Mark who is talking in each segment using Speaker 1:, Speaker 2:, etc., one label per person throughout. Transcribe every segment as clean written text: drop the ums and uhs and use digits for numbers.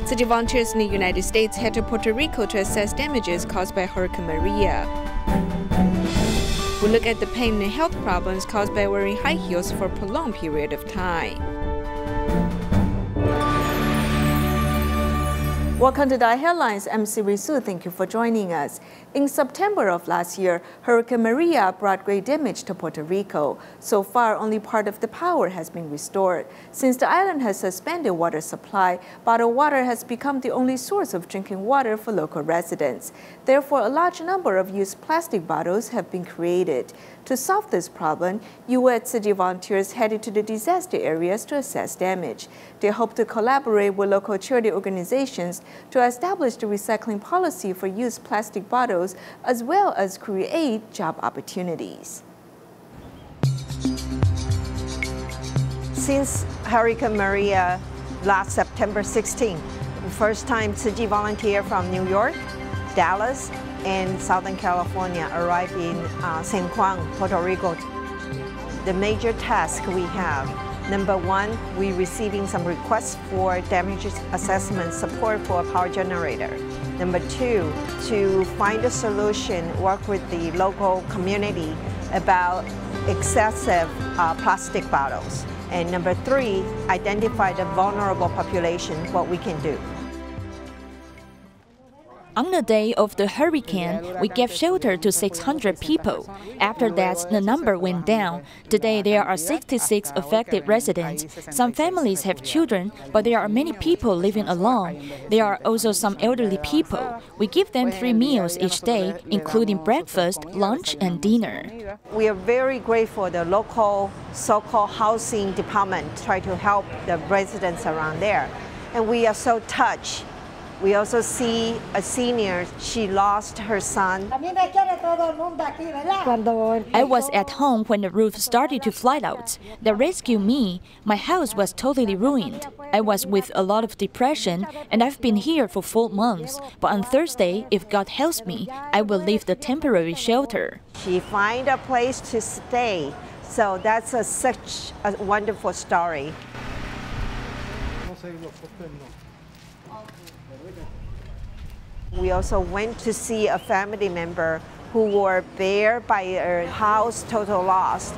Speaker 1: Tzu Chi volunteers in the United States head to Puerto Rico to assess damages caused by Hurricane Maria. We look at the pain and health problems caused by wearing high heels for a prolonged period of time. Welcome to DaAi Headlines. I'm Siri-Su. Thank you for joining us. In September of last year, Hurricane Maria brought great damage to Puerto Rico. So far, only part of the power has been restored. Since the island has suspended water supply, bottled water has become the only source of drinking water for local residents. Therefore, a large number of used plastic bottles have been created. To solve this problem, U.S. Tzu Chi volunteers headed to the disaster areas to assess damage. They hope to collaborate with local charity organizations to establish the recycling policy for used plastic bottles, as well as create job opportunities.
Speaker 2: Since Hurricane Maria last September 16, the first time Tzu Chi volunteer from New York, Dallas, and Southern California arrived in San Juan, Puerto Rico. The major task we have, number one, we're receiving some requests for damage assessment support for a power generator. Number two, to find a solution, work with the local community about excessive plastic bottles. And number three, identify the vulnerable population, what we can do.
Speaker 3: On the day of the hurricane, we gave shelter to 600 people. After that, the number went down. Today, there are 66 affected residents. Some families have children, but there are many people living alone. There are also some elderly people. We give them 3 meals each day, including breakfast, lunch, and dinner.
Speaker 2: We are very grateful the local so-called housing department try to help the residents around there. And we are so touched. We also see a senior, she lost her son.
Speaker 3: I was at home when the roof started to fly out. They rescued me. My house was totally ruined. I was with a lot of depression, and I've been here for 4 months. But on Thursday, if God helps me, I will leave the temporary shelter.
Speaker 2: She find a place to stay. So that's such a wonderful story. We also went to see a family member who were there by her house, total loss.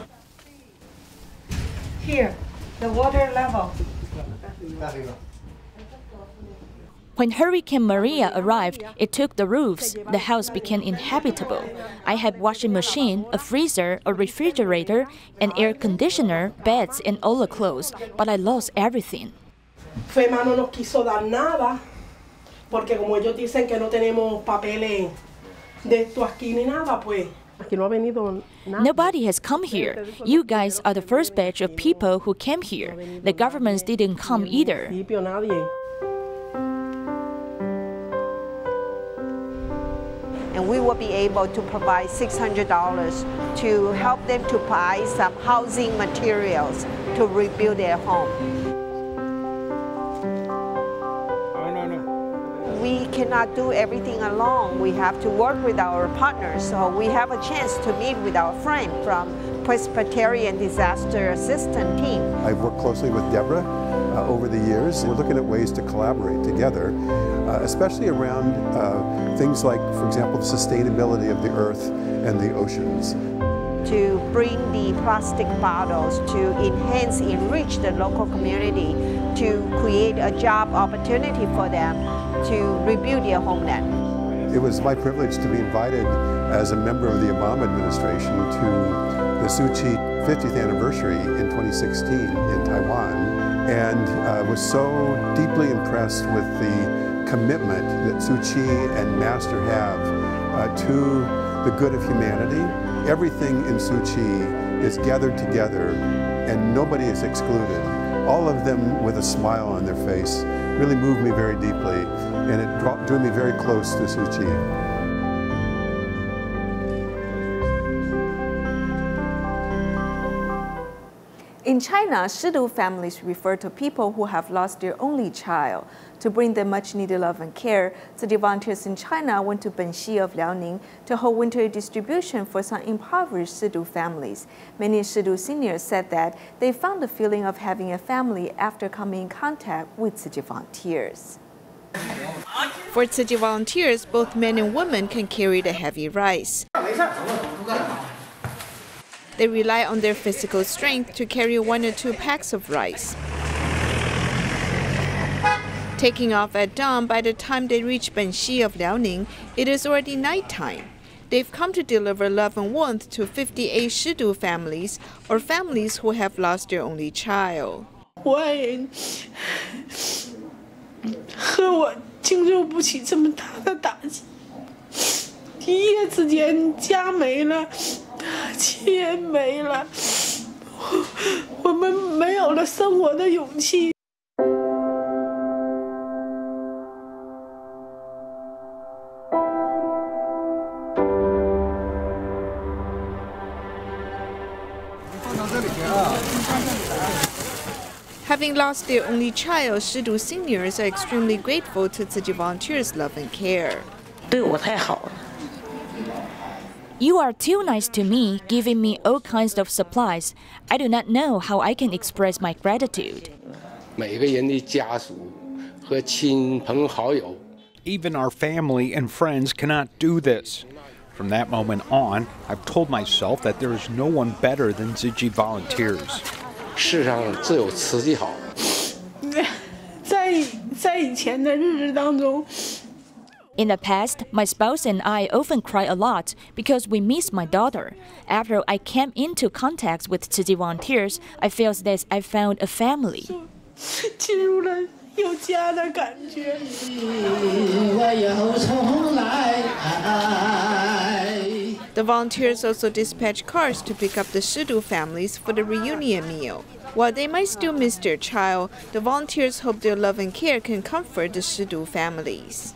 Speaker 2: Here, the water level.
Speaker 3: When Hurricane Maria arrived, it took the roofs. The house became inhabitable. I had washing machine, a freezer, a refrigerator, an air conditioner, beds, and all the clothes, but I lost everything.
Speaker 4: FEMA no nos quiso dar nada. Porque como ellos dicen que no tenemos papeles de esto aquí ni nada, pues aquí no ha venido nada.
Speaker 3: Nobody has come here. You guys are the first batch of people who came here. The governments didn't come either.
Speaker 2: And we will be able to provide $600 to help them to buy some housing materials to rebuild their home. We cannot do everything alone. We have to work with our partners. So we have a chance to meet with our friend from Presbyterian Disaster Assistance Team.
Speaker 5: I've worked closely with Deborah over the years. We're looking at ways to collaborate together, especially around things like, for example, the sustainability of the earth and the oceans.
Speaker 2: To bring the plastic bottles to enrich the local community, to create a job opportunity for them to rebuild their homeland.
Speaker 5: It was my privilege to be invited as a member of the Obama administration to the Tzu Chi 50th anniversary in 2016 in Taiwan, and was so deeply impressed with the commitment that Tzu Chi and Master have to the good of humanity. Everything in Tzu Chi is gathered together and nobody is excluded. All of them with a smile on their face really moved me very deeply, and it drew me very close to Tzu Chi.
Speaker 1: In China, Shidu families refer to people who have lost their only child. To bring them much-needed love and care, Tzu Chi volunteers in China went to Benxi of Liaoning to hold winter distribution for some impoverished Shidu families. Many Shidu seniors said that they found the feeling of having a family after coming in contact with Tzu Chi volunteers. For Tzu Chi volunteers, both men and women can carry the heavy rice. They rely on their physical strength to carry 1 or 2 packs of rice. Taking off at dawn, by the time they reach Benxi of Liaoning, it is already nighttime. They've come to deliver love and warmth to 58 Shidu families, or families who have lost their only child.
Speaker 4: 我爱人和我经受不起这么大的打击，一夜之间家没了，钱没了，我们没有了生活的勇气。
Speaker 1: Having lost their only child, Shidu seniors are extremely grateful to Tzu Chi volunteers' love and care.
Speaker 6: 对我太好了。
Speaker 3: You are too nice to me, giving me all kinds of supplies. I do not know how I can express my gratitude.
Speaker 7: 每个人的家属和亲朋好友
Speaker 8: Even our family and friends cannot do this. From that moment on, I've told myself that there is no one better than Tzu Chi volunteers.
Speaker 7: 世上只有慈济好。
Speaker 4: 在以前的日子当中。
Speaker 3: In the past, my spouse and I often cry a lot because we miss my daughter. After I came into contact with Tzu Chi volunteers, I felt that I found a family.
Speaker 4: 进入了有家的感觉。
Speaker 1: The volunteers also dispatch cars to pick up the Shidu families for the reunion meal. While they might still miss their child, the volunteers hope their love and care can comfort the Shidu families.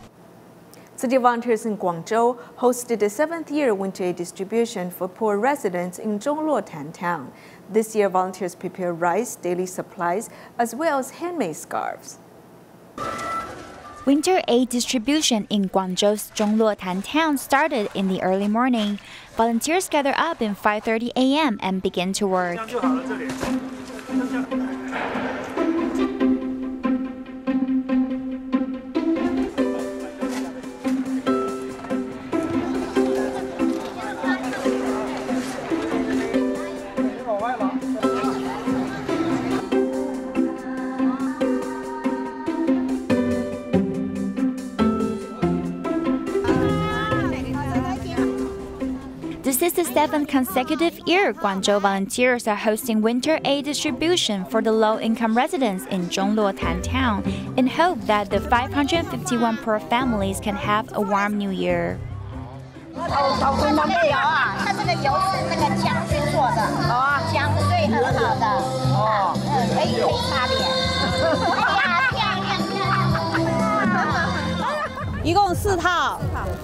Speaker 1: Tzu Chi volunteers in Guangzhou hosted the 7th year winter aid distribution for poor residents in Zhongluotan town. This year, volunteers prepare rice, daily supplies, as well as handmade scarves.
Speaker 9: Winter aid distribution in Guangzhou's Zhongluotan town started in the early morning. Volunteers gather up at 5:30 a.m. and begin to work. This is the 7th consecutive year Guangzhou volunteers are hosting winter aid distribution for the low-income residents in Zhongluotan town in hope that the 551 poor families can have a warm new year.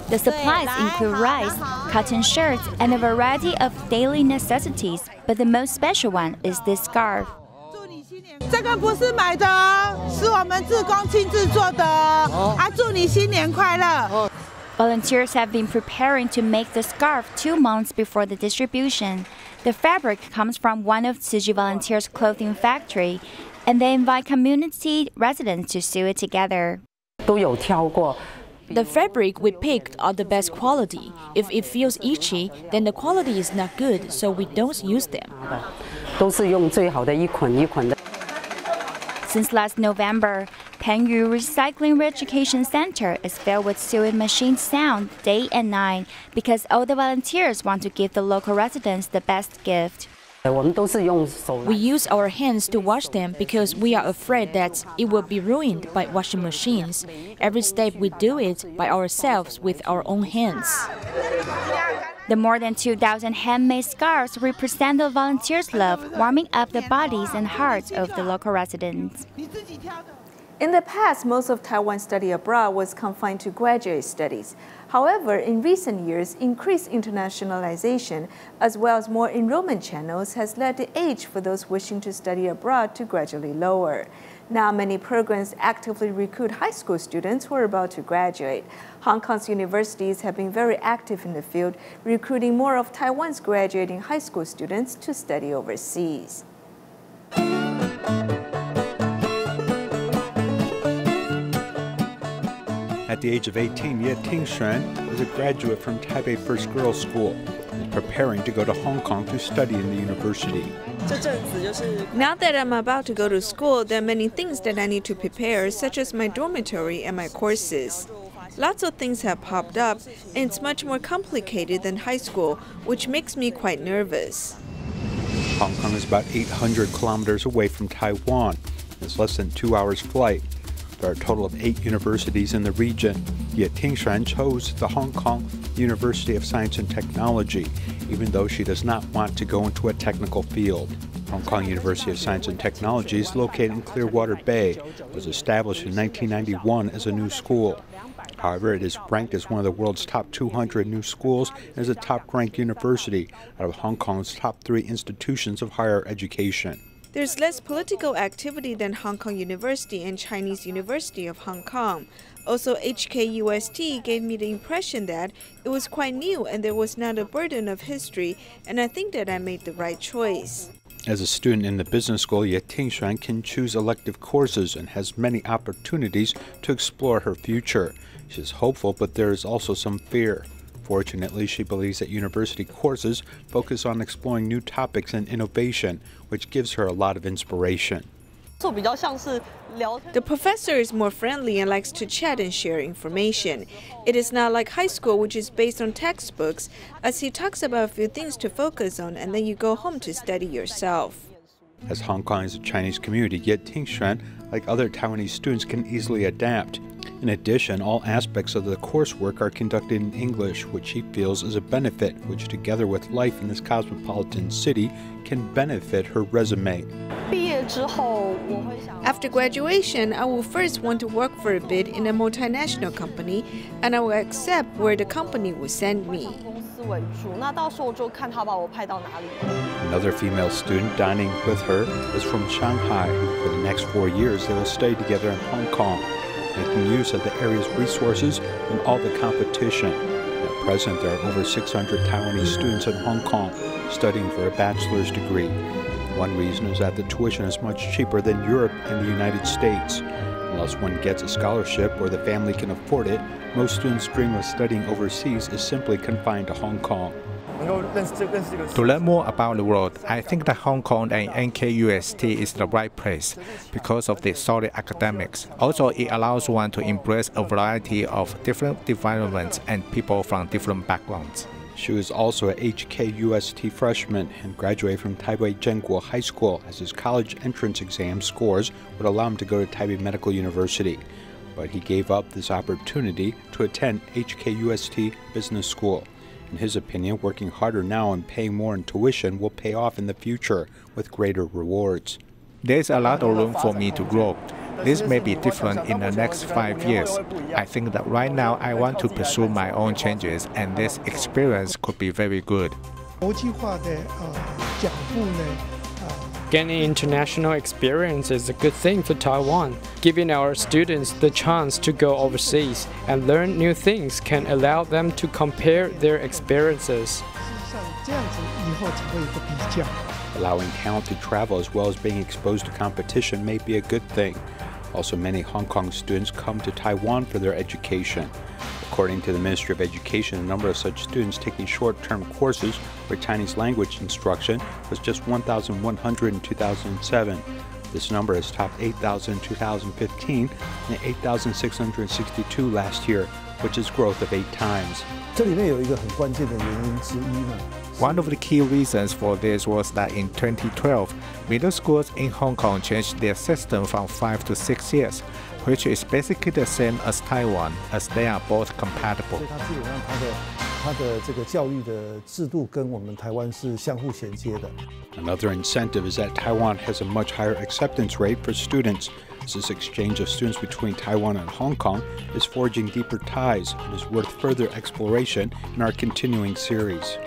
Speaker 9: The supplies include rice, cotton shirts, and a variety of daily necessities, but the most special one is this scarf.
Speaker 10: 这个不是买的哦，是我们志工亲自做的哦。祝你新年快乐。
Speaker 9: Volunteers have been preparing to make the scarf 2 months before the distribution. The fabric comes from one of Tzu Chi volunteers' clothing factory, and they invite community residents to sew it together.
Speaker 6: 都有挑过。
Speaker 3: The fabric we picked are the best quality. If it feels itchy, then the quality is not good, so we don't use them.
Speaker 6: 都是用最好的一捆一捆的。
Speaker 9: Since last November, Pengyu Recycling Re-Education Center is filled with sewing machine sound day and night because all the volunteers want to give the local residents the best gift.
Speaker 6: 我们都是用手。
Speaker 3: We use our hands to wash them because we are afraid that it will be ruined by washing machines. Every step we do it by ourselves with our own hands. The more than 2,000 handmade scarves represent the volunteers' love, warming up the bodies and hearts of the local residents.
Speaker 1: In the past, most of Taiwan's study abroad was confined to graduate studies. However, in recent years, increased internationalization as well as more enrollment channels has led the age for those wishing to study abroad to gradually lower. Now, many programs actively recruit high school students who are about to graduate. Hong Kong's universities have been very active in the field, recruiting more of Taiwan's graduating high school students to study overseas.
Speaker 8: At the age of 18, Ye Tingshuan is a graduate from Taipei First Girls School and is preparing to go to Hong Kong to study in the university.
Speaker 1: Now that I'm about to go to school, there are many things that I need to prepare, such as my dormitory and my courses. Lots of things have popped up, and it's much more complicated than high school, which makes me quite nervous.
Speaker 8: Hong Kong is about 800 kilometers away from Taiwan. It's less than 2 hours flight. There are a total of 8 universities in the region. Ye Tingshuan chose the Hong Kong University of Science and Technology, even though she does not want to go into a technical field. Hong Kong University of Science and Technology is located in Clearwater Bay. It was established in 1991 as a new school. However, it is ranked as one of the world's top 200 new schools and is a top-ranked university out of Hong Kong's top 3 institutions of higher education.
Speaker 1: There's less political activity than Hong Kong University and Chinese University of Hong Kong. Also, HKUST gave me the impression that it was quite new and there was not a burden of history, and I think that I made the right choice.
Speaker 8: As a student in the business school, Ye Tingshuan can choose elective courses and has many opportunities to explore her future. She is hopeful, but there is also some fear. Fortunately, she believes that university courses focus on exploring new topics and innovation, which gives her a lot of inspiration.
Speaker 1: The professor is more friendly and likes to chat and share information. It is not like high school, which is based on textbooks, as he talks about a few things to focus on and then you go home to study yourself.
Speaker 8: As Hong Kong is a Chinese community, Ye Tingshuan, like other Taiwanese students, can easily adapt. In addition, all aspects of the coursework are conducted in English, which he feels is a benefit, which together with life in this cosmopolitan city can benefit her resume.
Speaker 1: After graduation, I will first want to work for a bit in a multinational company, and I will accept where the company will send me.
Speaker 8: Another female student dining with her is from Shanghai. For the next 4 years, they will study together in Hong Kong, making use of the area's resources and all the competition. At present, there are over 600 Taiwanese students in Hong Kong studying for a bachelor's degree. One reason is that the tuition is much cheaper than Europe and the United States. Unless one gets a scholarship or the family can afford it, most students' dream of studying overseas is simply confined to Hong Kong.
Speaker 11: To learn more about the world, I think that Hong Kong and NKUST is the right place because of the solid academics. Also, it allows one to embrace a variety of different environments and people from different backgrounds.
Speaker 8: She was also a HKUST freshman and graduated from Taipei Zhenguo High School, as his college entrance exam scores would allow him to go to Taipei Medical University. But he gave up this opportunity to attend HKUST Business School. In his opinion, working harder now and paying more in tuition will pay off in the future with greater rewards.
Speaker 11: There's a lot of room for me to grow. This may be different in the next 5 years. I think that right now I want to pursue my own changes, and this experience could be very good.
Speaker 12: Gaining international experience is a good thing for Taiwan. Giving our students the chance to go overseas and learn new things can allow them to compare their experiences.
Speaker 8: Allowing talent to travel as well as being exposed to competition may be a good thing. Also, many Hong Kong students come to Taiwan for their education. According to the Ministry of Education, the number of such students taking short-term courses for Chinese language instruction was just 1,100 in 2007. This number has topped 8,000 in 2015 and 8,662 last year, which is growth of 8 times.
Speaker 11: One of the key reasons for this was that in 2012, middle schools in Hong Kong changed their system from 5 to 6 years, which is basically the same as Taiwan, as they are both compatible.
Speaker 8: Another incentive is that Taiwan has a much higher acceptance rate for students. This exchange of students between Taiwan and Hong Kong is forging deeper ties and is worth further exploration in our continuing series.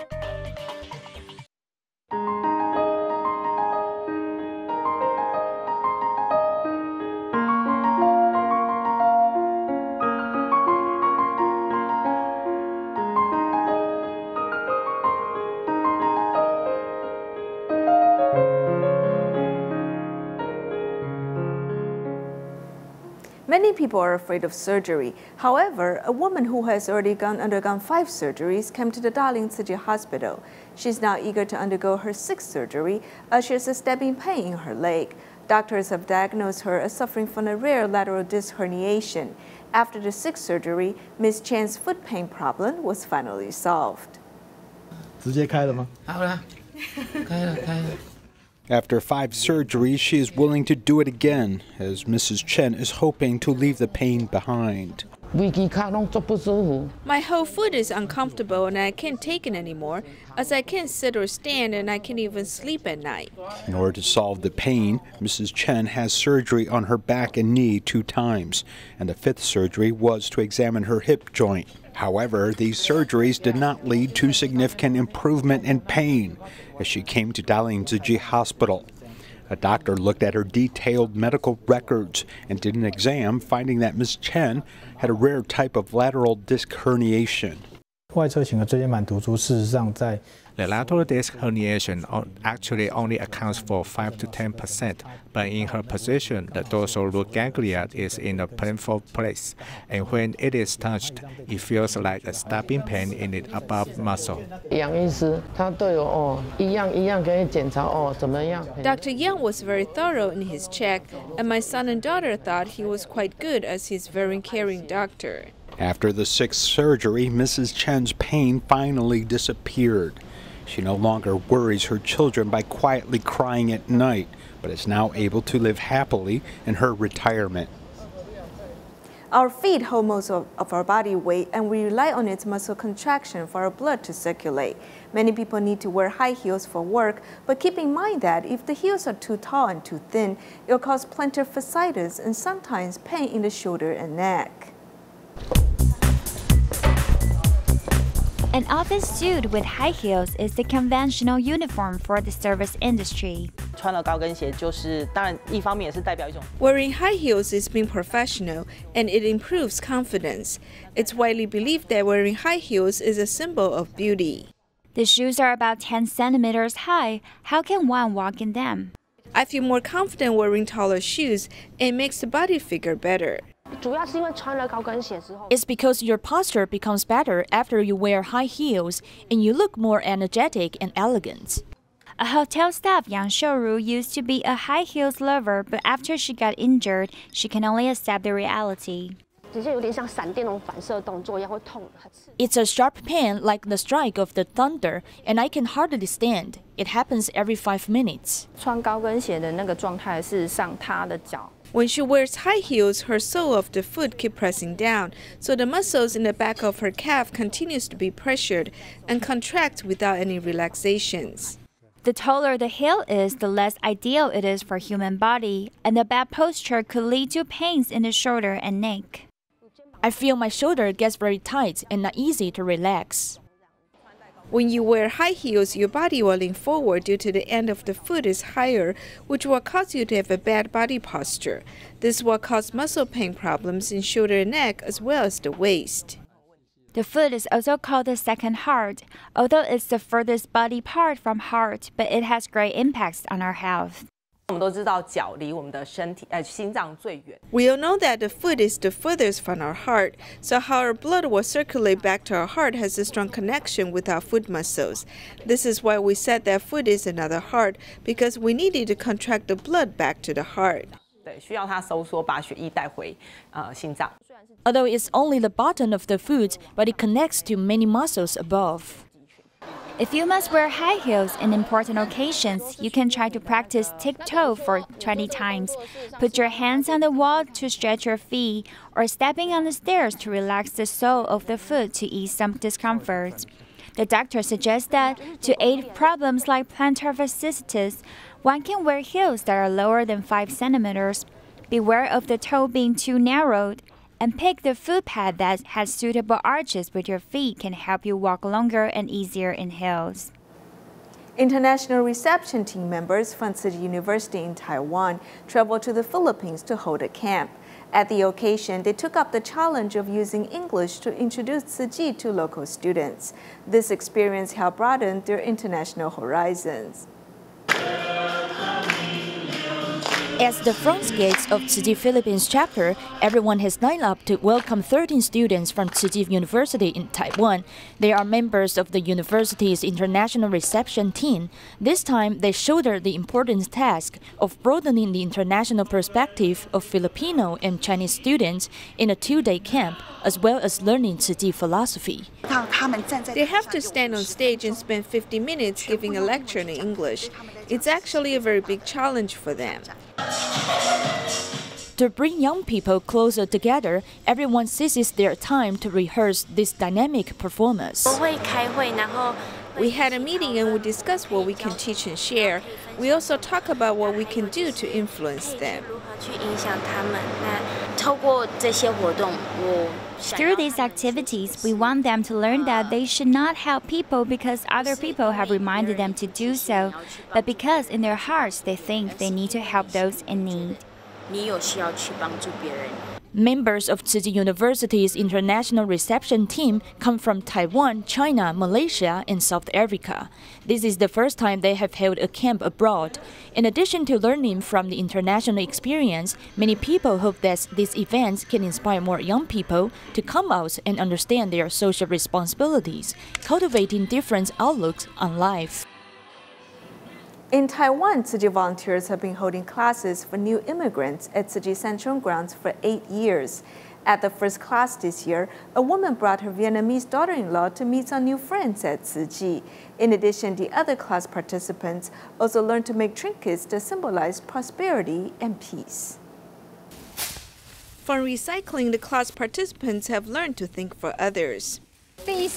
Speaker 1: Many people are afraid of surgery. However, a woman who has already undergone 5 surgeries came to the darling Tzu Chi Hospital. She's now eager to undergo her 6th surgery as she has a stabbing pain in her leg. Doctors have diagnosed her as suffering from a rare lateral disc herniation. After the 6th surgery, Ms. Chan's foot pain problem was finally solved.
Speaker 13: 直接开了吗？
Speaker 14: 好了，开了。
Speaker 8: After 5 surgeries, she is willing to do it again, as Mrs. Chen is hoping to leave the pain behind.
Speaker 15: My whole foot is uncomfortable and I can't take it anymore, as I can't sit or stand and I can't even sleep at night.
Speaker 8: In order to solve the pain, Mrs. Chen has surgery on her back and knee 2 times, and the 5th surgery was to examine her hip joint. However, these surgeries did not lead to significant improvement in pain, as she came to DaAi Tzu Chi Hospital. A doctor looked at her detailed medical records and did an exam, finding that Ms. Chen had a rare type of lateral disc herniation.
Speaker 13: 外侧型的椎间盘突出，事实上在
Speaker 11: The lateral disc herniation actually only accounts for 5 to 10%, but in her position, the dorsal root ganglia is in a painful place, and when it is touched, it feels like a stabbing pain in the above muscle.
Speaker 15: Dr. Yang was very thorough in his check, and my son and daughter thought he was quite good as he's a very caring doctor.
Speaker 8: After the 6th surgery, Mrs. Chen's pain finally disappeared. She no longer worries her children by quietly crying at night, but is now able to live happily in her retirement.
Speaker 1: Our feet hold most of our body weight, and we rely on its muscle contraction for our blood to circulate. Many people need to wear high heels for work, but keep in mind that if the heels are too tall and too thin, it will cause plantar fasciitis and sometimes pain in the shoulder and neck.
Speaker 9: An office suit with high heels is the conventional uniform for the service industry.
Speaker 16: 穿了高跟鞋当然一方面也是代表一种
Speaker 15: Wearing high heels is being professional and it improves confidence. It's widely believed that wearing high heels is a symbol of beauty.
Speaker 9: The shoes are about 10 centimeters high. How can one walk in them?
Speaker 15: I feel more confident wearing taller shoes. It makes the body figure better.
Speaker 3: It's because your posture becomes better after you wear high heels and you look more energetic and elegant.
Speaker 9: A hotel staff, Yang Shouru, used to be a high heels lover, but after she got injured, she can only accept the reality.
Speaker 3: It's a sharp pain like the strike of the thunder, and I can hardly stand. It happens every 5 minutes.
Speaker 15: When she wears high heels, her sole of the foot keeps pressing down, so the muscles in the back of her calf continues to be pressured and contract without any relaxations.
Speaker 9: The taller the heel is, the less ideal it is for human body, and the bad posture could lead to pains in the shoulder and neck.
Speaker 3: I feel my shoulder gets very tight and not easy to relax.
Speaker 15: When you wear high heels, your body will lean forward due to the end of the foot is higher, which will cause you to have a bad body posture. This will cause muscle pain problems in shoulder and neck as well as the waist.
Speaker 9: The foot is also called the second heart, although it's the furthest body part from heart, but it has great impacts on our health.
Speaker 16: We all know
Speaker 15: that the foot is the furthest from our heart, so how our blood will circulate back to our heart has a strong connection with our foot muscles. This is why we said that foot is another heart, because we needed to contract the blood back to the heart.
Speaker 3: Although it's only the bottom of the foot, but it connects to many muscles above.
Speaker 9: If you must wear high heels in important occasions, you can try to practice tick-toe for 20 times. Put your hands on the wall to stretch your feet, or stepping on the stairs to relax the sole of the foot to ease some discomfort. The doctor suggests that to aid problems like plantar fasciitis, one can wear heels that are lower than 5 centimeters. Beware of the toe being too narrowed, and pick the foot pad that has suitable arches with your feet can help you walk longer and easier in heels.
Speaker 1: International reception team members from Tzu Chi University in Taiwan traveled to the Philippines to hold a camp. At the occasion, they took up the challenge of using English to introduce Tzu Chi to local students. This experience helped broaden their international horizons.
Speaker 3: At the front gates of Tzu Chi Philippines chapter, everyone has lined up to welcome 13 students from Tzu Chi University in Taiwan. They are members of the university's international reception team. This time, they shoulder the important task of broadening the international perspective of Filipino and Chinese students in a 2-day camp, as well as learning Tzu Chi philosophy.
Speaker 15: They have to stand on stage and spend 50 minutes giving a lecture in English. It's actually a very big challenge for them.
Speaker 3: To bring young people closer together, everyone seizes their time to rehearse this dynamic performance.
Speaker 15: We had a meeting and we discussed what we can teach and share. We also talk about what we can do to influence them.
Speaker 9: Through these activities, we want them to learn that they should not help people because other people have reminded them to do so, but because in their hearts they think they need to help those in need.
Speaker 3: Members of Tzu Chi University's international reception team come from Taiwan, China, Malaysia, and South Africa. This is the first time they have held a camp abroad. In addition to learning from the international experience, many people hope that these events can inspire more young people to come out and understand their social responsibilities, cultivating different outlooks on life.
Speaker 1: In Taiwan, Tzu Chi volunteers have been holding classes for new immigrants at Tzu Chi Central Grounds for 8 years. At the first class this year, a woman brought her Vietnamese daughter-in-law to meet some new friends at Tzu Chi. In addition, the other class participants also learned to make trinkets that symbolize prosperity and peace.
Speaker 15: For recycling, the class participants have learned to think for others.
Speaker 3: The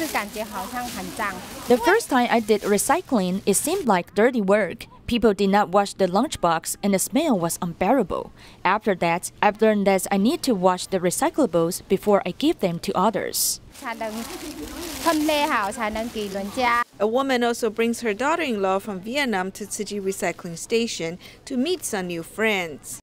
Speaker 3: first time I did recycling, it seemed like dirty work. People did not wash the lunchbox and the smell was unbearable. After that, I've learned that I need to wash the recyclables before I give them to others.
Speaker 15: A woman also brings her daughter-in-law from Vietnam to Tzu Chi Recycling Station to meet some new friends.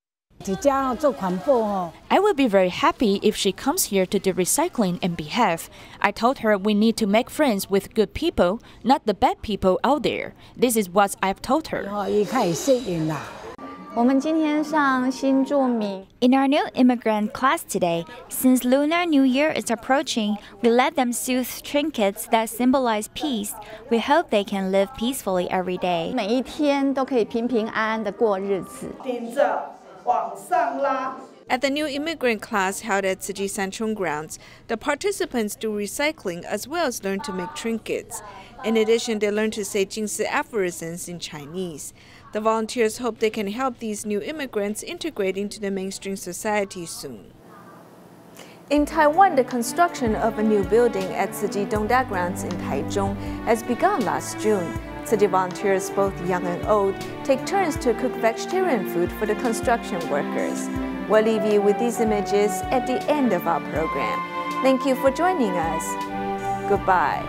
Speaker 3: I will be very happy if she comes here to do recycling and behave. I told her we need to make friends with good people, not the bad people out there. This is what I've told her.
Speaker 9: In our new immigrant class today, since Lunar New Year is approaching, we let them soothe trinkets that symbolize peace. We hope they can live peacefully every day.
Speaker 15: At the new immigrant class held at Tzu Chi Central Grounds, the participants do recycling as well as learn to make trinkets. In addition, they learn to say Jingsi aphorisms in Chinese. The volunteers hope they can help these new immigrants integrate into the mainstream society soon.
Speaker 1: In Taiwan, the construction of a new building at Tzu Chi Dongda Grounds in Taichung has begun last June. Tzu Chi volunteers, both young and old, take turns to cook vegetarian food for the construction workers. We'll leave you with these images at the end of our program. Thank you for joining us. Goodbye.